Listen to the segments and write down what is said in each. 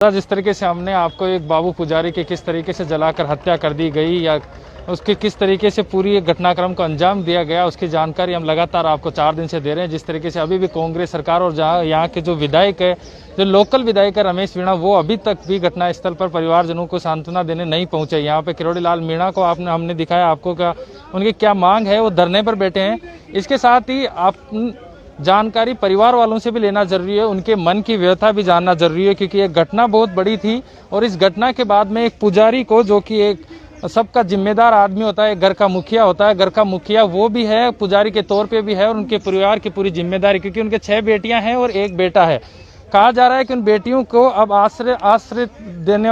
जिस तरीके से हमने आपको एक बाबू पुजारी के किस तरीके से जलाकर हत्या कर दी गई या उसके किस तरीके से पूरी एक घटनाक्रम को अंजाम दिया गया, उसकी जानकारी हम लगातार आपको 4 दिन से दे रहे हैं। जिस तरीके से अभी भी कांग्रेस सरकार और जहां यहाँ के जो विधायक है, जो लोकल विधायक है रमेश मीणा, वो अभी तक भी घटनास्थल पर परिवारजनों को सांत्वना देने नहीं पहुंचे। यहाँ पे किरोड़ी लाल मीणा को हमने दिखाया आपको क्या उनकी क्या मांग है, वो धरने पर बैठे हैं। इसके साथ ही आप जानकारी परिवार वालों से भी लेना जरूरी है, उनके मन की व्यथा भी जानना जरूरी है, क्योंकि ये घटना बहुत बड़ी थी और इस घटना के बाद में एक पुजारी को, जो कि एक सबका जिम्मेदार आदमी होता है, घर का मुखिया होता है, घर का मुखिया वो भी है, पुजारी के तौर पे भी है और उनके परिवार की पूरी जिम्मेदारी, क्योंकि उनके 6 बेटियां हैं और 1 बेटा है। कहा जा रहा है कि उन बेटियों को अब आश्रय देने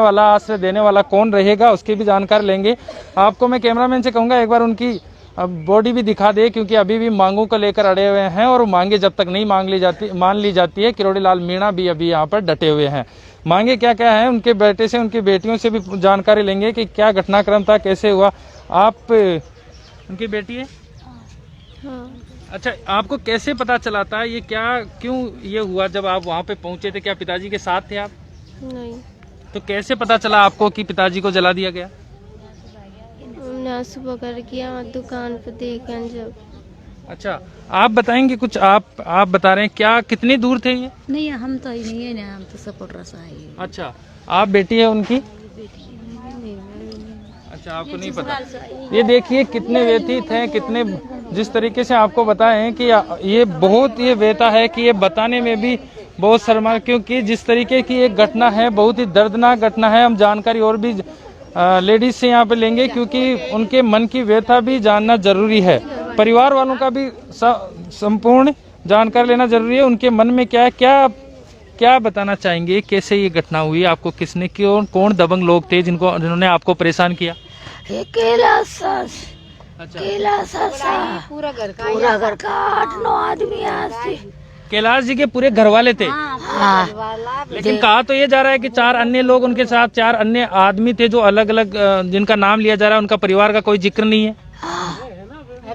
वाला कौन रहेगा, उसकी भी जानकारी लेंगे। आपको मैं कैमरामैन से कहूँगा एक बार उनकी अब बॉडी भी दिखा दे, क्योंकि अभी भी मांगों को लेकर अड़े हुए हैं और मांगे जब तक नहीं मान ली जाती है। किरोड़ी लाल मीणा भी अभी यहाँ पर डटे हुए हैं। मांगे क्या क्या है, उनके बेटे से, उनकी बेटियों से भी जानकारी लेंगे कि क्या घटनाक्रम था, कैसे हुआ। आप उनकी बेटी है? हाँ। अच्छा, आपको कैसे पता चला था ये क्यों ये हुआ? जब आप वहाँ पे पहुँचे थे, क्या पिताजी के साथ थे आप? नहीं। तो कैसे पता चला आपको कि पिताजी को जला दिया गया? हमने सुबह कर किया दुकान पे देखा जब। अच्छा, आप बताएंगे कुछ? आप बता रहे हैं क्या, कितनी दूर थे ये? नहीं, हम तो ही नहीं है ना, हम तो सपोर्ट रसा है। अच्छा, आप बेटी है उनकी? अच्छा, आपको नहीं पता। ये देखिए कितने व्यथित हैं, कितने जिस तरीके से आपको बताएं कि ये बहुत ये व्यथा है कि ये बताने में भी बहुत शर्मा, क्योंकि जिस तरीके की एक घटना है, बहुत ही दर्दनाक घटना है। हम जानकारी और भी लेडीज से यहाँ पे लेंगे, क्योंकि उनके मन की व्यथा भी जानना जरूरी है, परिवार वालों का भी संपूर्ण जानकारी लेना जरूरी है। उनके मन में क्या बताना चाहेंगे, कैसे ये घटना हुई, आपको किसने, कौन दबंग लोग थे जिन्होंने आपको परेशान किया? अच्छा, पूरा घर का 8-9 आदमी आते। कैलाश जी के पूरे घर वाले थे? हाँ। लेकिन कहा तो ये जा रहा है कि 4 अन्य लोग उनके साथ, 4 अन्य आदमी थे जो अलग अलग जिनका नाम लिया जा रहा है, उनका परिवार का कोई जिक्र नहीं है?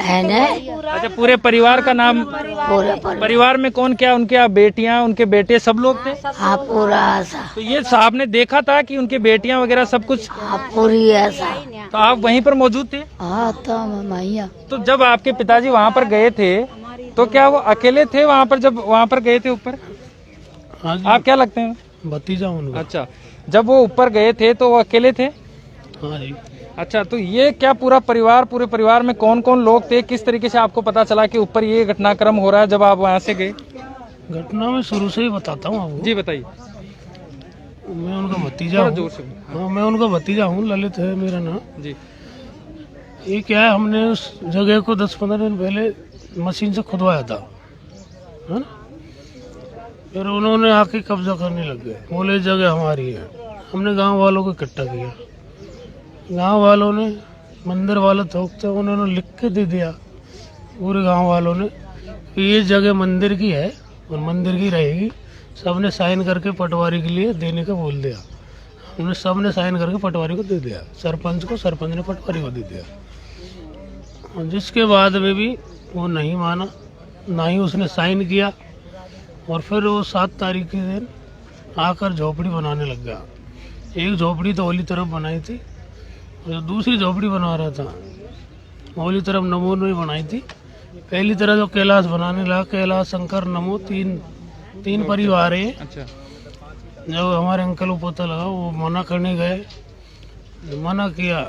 है ना? अच्छा, पूरे परिवार का नाम? परिवार में कौन क्या, उनके बेटियां, उनके बेटे सब लोग थे? हाँ, पूरा ऐसा। तो ये साहब ने देखा था कि उनके बेटियां वगैरह सब कुछ? हाँ, पूरी ऐसा। तो आप वहीं पर मौजूद थे? हाँ, तो मैया। तो जब आपके पिताजी वहाँ पर गए थे, तो क्या वो अकेले थे वहाँ पर, जब वहाँ पर गए थे ऊपर? हाँ जी, आप क्या लगते हैं? भतीजा उनका। अच्छा, जब वो ऊपर गए थे तो वो अकेले थे? हाँ जी। अच्छा, तो ये क्या पूरे परिवार में कौन कौन लोग थे? किस तरीके से आपको पता चला कि ऊपर ये घटनाक्रम हो रहा है जब आप वहाँ से गए? घटना में शुरू से ही बताता हूँ आपको। जी बताइए। मैं उनका भतीजा हूँ। जोर से। हाँ, मैं उनका भतीजा हूँ, ललित है मेरा नाम जी। ये क्या है, हमने उस जगह को 10-15 दिन पहले मशीन से खुदवाया था, है ना। फिर उन्होंने आके कब्जा करने लग गए, बोले जगह हमारी है। हमने गांव वालों को इकट्ठा किया, गांव वालों ने, मंदिर वाले थोकते, उन्होंने लिख के दे दिया पूरे गांव वालों ने कि ये जगह मंदिर की है और मंदिर की रहेगी। सबने साइन करके पटवारी के लिए देने का बोल दिया। हमने सबने साइन करके पटवारी को दे दिया, सरपंच को, सरपंच ने पटवारी को दे दिया। और जिसके बाद में भी वो नहीं माना, ना ही उसने साइन किया। और फिर वो 7 तारीख के दिन आकर झोपड़ी बनाने लग गया। एक झोपड़ी तो ओली तरफ बनाई थी, जो दूसरी झोपड़ी बना रहा था ओली तरफ नमो ने बनाई थी। पहली तरह जो कैलाश बनाने लगा, कैलाश, शंकर, नमो, तीन परिवार है। अच्छा, जब हमारे अंकल को पता लगा, वो मना करने गए, मना किया,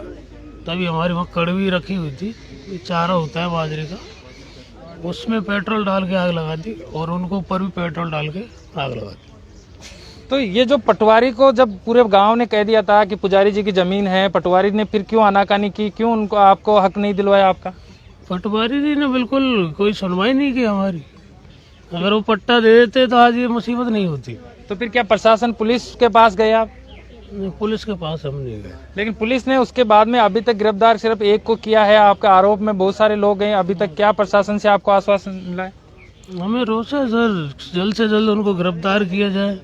तभी हमारी वहाँ कड़वी रखी हुई थी, ये चारा होता है बाजरे का, उसमें पेट्रोल डाल के आग लगा दी और उनको ऊपर भी पेट्रोल डाल के आग लगा दी। तो ये जो पटवारी को जब पूरे गांव ने कह दिया था कि पुजारी जी की जमीन है, पटवारी ने फिर क्यों आनाकानी की, क्यों उनको आपको हक नहीं दिलवाया आपका? पटवारी जी ने बिल्कुल कोई सुनवाई नहीं की हमारी। अगर वो पट्टा दे देते तो आज ये मुसीबत नहीं होती। तो फिर क्या प्रशासन, पुलिस के पास गए आप? पुलिस के पास हम नहीं गए। लेकिन पुलिस ने उसके बाद में अभी तक गिरफ्तार सिर्फ एक को किया है, आपका आरोप में बहुत सारे लोग हैं। अभी तक क्या प्रशासन से आपको आश्वासन मिला है? हमें रोष है सर, जल्द से जल्द उनको गिरफ्तार किया जाए,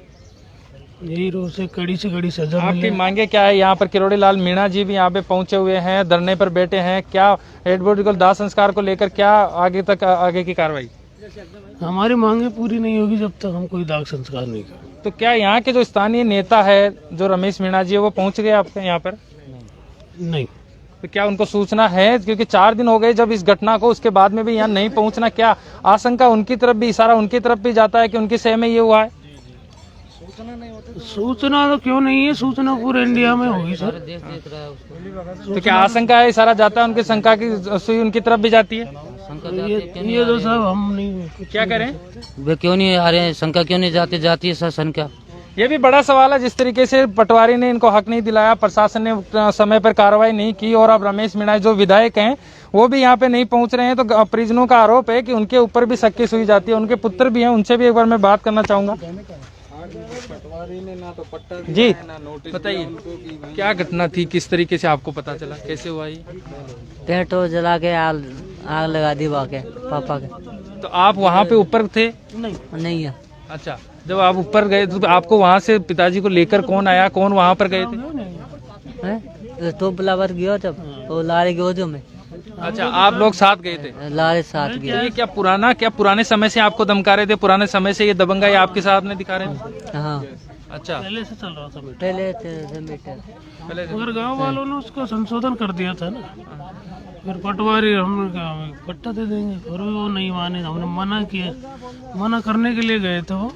यही रोष है, कड़ी से कड़ी सजा आपकी मिले। मांगे क्या है? यहाँ पर किरोड़ी लाल मीणा जी भी यहाँ पे पहुंचे हुए हैं, धरने पर बैठे हैं। क्या डेड बॉडी को दाह संस्कार को लेकर क्या आगे की कार्रवाई? हमारी मांगे पूरी नहीं होगी जब तक हम कोई दाग संस्कार नहीं करें। तो क्या यहाँ के जो स्थानीय नेता है जो रमेश मीणा जी है वो पहुंच गए आपके यहाँ पर? नहीं, तो क्या उनको सूचना है? क्योंकि 4 दिन हो गए जब इस घटना को, उसके बाद में भी यहाँ नहीं पहुंचना, क्या आशंका उनकी तरफ भी, इशारा उनकी तरफ भी जाता है कि उनकी सह में ये हुआ है? सूचना तो क्यों नहीं है, सूचना पूरे इंडिया में होगी सर। तो क्या आशंका है, इशारा जाता है, उनकी शंका की सुई उनकी तरफ भी जाती है? ये तो सब हम नहीं, क्या करें? वे क्यों नहीं आ रहे हैं, शंका क्यों नहीं जाती है सर शंका? ये भी बड़ा सवाल है। जिस तरीके से पटवारी ने इनको हक नहीं दिलाया, प्रशासन ने समय पर कार्रवाई नहीं की, और अब रमेश मीणा जो विधायक हैं वो भी यहाँ पे नहीं पहुंच रहे हैं, तो परिजनों का आरोप है कि उनके ऊपर भी शक की सुई जाती है। उनके पुत्र भी हैं, उनसे भी एक बार मैं बात करना चाहूंगा। जी बताइए, क्या घटना थी, किस तरीके से आपको पता चला, कैसे हुआ ये? पेट्रोल जला के आग लगा दी वहाँ के पापा के। तो आप वहाँ पे ऊपर थे? नहीं है। अच्छा, जब आप ऊपर गए तो आपको वहाँ से पिताजी को लेकर कौन आया, कौन वहाँ पर गए थे? तो बुलावर गयो जब वो लारे गयो जो मैं। अच्छा, आप लोग साथ गए थे? लारे साथ गए। ये क्या पुराने समय से आपको धमका रहे थे, पुराने समय से ये दबंगाई आपके सामने दिखा रहे थे? हाँ, अच्छा, पहले से चल रहा था पहले पहले से। मगर गांव वालों ने उसको संशोधन कर दिया था ना। फिर पटवारी हमने कहा पट्टा दे देंगे, फिर वो नहीं माने, हमने मना किया। मना करने के लिए गए थे वो,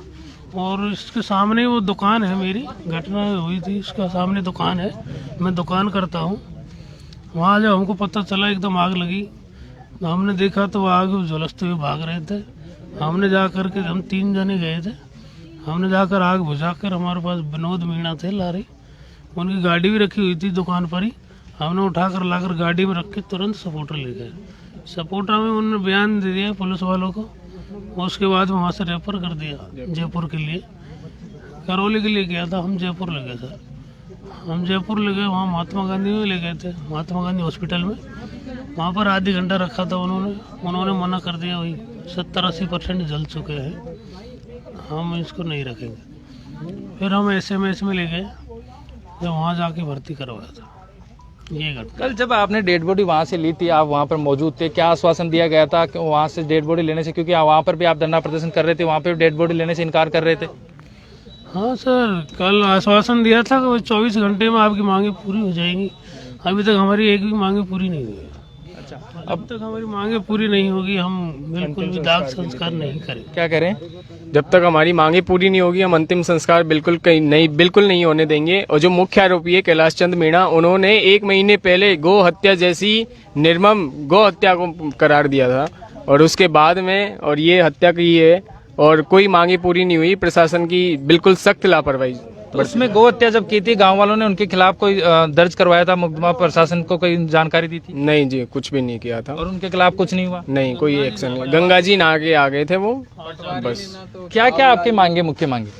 और इसके सामने वो दुकान है मेरी, घटना हुई थी इसका सामने दुकान है, मैं दुकान करता हूँ। वहाँ जब हमको पता चला एकदम आग लगी, तो हमने देखा तो वो आग झुलसते हुए भाग रहे थे। हमने जा कर के, हम 3 जने गए थे, हमने जाकर आग बुझाकर, हमारे पास विनोद मीणा थे लारे, उनकी गाड़ी भी रखी हुई थी दुकान पर ही, हमने उठाकर लाकर गाड़ी में रख के तुरंत सपोर्टर ले गए। सपोर्टर में उन्होंने बयान दे दिया पुलिस वालों को, उसके बाद वहाँ से रेफर कर दिया जयपुर के लिए। करौली के लिए गया था, हम जयपुर ले गए सर। हम जयपुर ले गए, वहाँ महात्मा गांधी में ले गए थे, महात्मा गांधी हॉस्पिटल में। वहाँ पर आधे घंटा रखा था उन्होंने मना कर दिया, वही 70-80% जल चुके हैं, हम इसको नहीं रखेंगे। फिर हम SMS में ले गए, जब वहाँ जाके भर्ती करवाया था। ये घटना कल जब आपने डेड बॉडी वहाँ से ली थी, आप वहाँ पर मौजूद थे, क्या आश्वासन दिया गया था कि वहाँ से डेड बॉडी लेने से, क्योंकि वहाँ पर भी आप धरना प्रदर्शन कर रहे थे, वहाँ पे डेड बॉडी लेने से इनकार कर रहे थे? हाँ सर, कल आश्वासन दिया था कि 24 घंटे में आपकी मांगे पूरी हो जाएंगी। अभी तक हमारी एक भी मांगे पूरी नहीं हुई। अच्छा, अब तक हमारी मांगे पूरी नहीं होगी, हम बिल्कुल भी दाह संस्कार नहीं करेंगे। क्या करें? जब तक हमारी मांगे पूरी नहीं होगी, हम अंतिम संस्कार बिल्कुल नहीं होने देंगे। और जो मुख्य आरोपी है कैलाश चंद मीणा, उन्होंने 1 महीने पहले गौ हत्या जैसी निर्मम गौ हत्या को करार दिया था, और उसके बाद में और ये हत्या की है, और कोई मांगे पूरी नहीं हुई। प्रशासन की बिल्कुल सख्त लापरवाही। तो उसमें गौ हत्या जब की थी, गांव वालों ने उनके खिलाफ कोई दर्ज करवाया था मुकदमा, प्रशासन को कोई जानकारी दी थी? नहीं जी, कुछ भी नहीं किया था। और उनके खिलाफ कुछ नहीं हुआ? नहीं, कोई एक्शन नहीं। गंगा जी नहा के आ गए थे वो, बस। क्या क्या आपकी मांगे, मुख्य मांगे?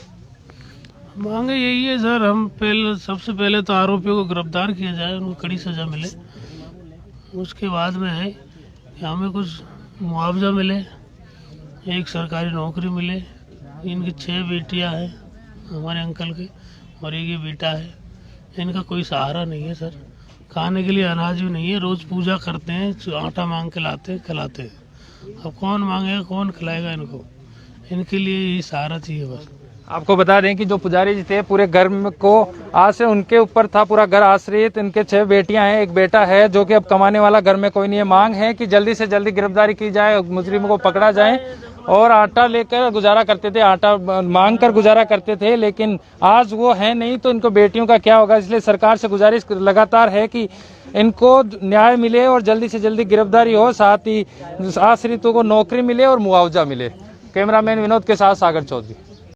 मांगे यही है सर, हम सबसे पहले तो आरोपियों को गिरफ्तार किया जाए, उनको कड़ी सजा मिले। उसके बाद में है कि हमें कुछ मुआवजा मिले, एक सरकारी नौकरी मिले। इनकी 6 बेटियां हैं हमारे अंकल की, और एक ये बेटा है। इनका कोई सहारा नहीं है सर, खाने के लिए अनाज भी नहीं है। रोज पूजा करते हैं, आटा मांग के लाते हैं, खिलाते हैं। अब कौन मांगेगा, कौन खिलाएगा इनको? इनके लिए यही सहारा चाहिए बस। आपको बता दें कि जो पुजारी जी थे, पूरे घर को आज से उनके ऊपर था पूरा घर आश्रित। इनके 6 बेटियां हैं, एक बेटा है जो कि अब कमाने वाला घर में कोई नहीं है। मांग है कि जल्दी से जल्दी गिरफ्तारी की जाए, मुजरिमों को पकड़ा जाए। और आटा लेकर गुजारा करते थे, आटा मांग कर गुजारा करते थे, लेकिन आज वो है नहीं, तो इनको बेटियों का क्या होगा? इसलिए सरकार से गुजारिश लगातार है कि इनको न्याय मिले और जल्दी से जल्दी गिरफ्तारी हो, साथ ही आश्रितों को नौकरी मिले और मुआवजा मिले। कैमरामैन विनोद के साथ सागर चौधरी।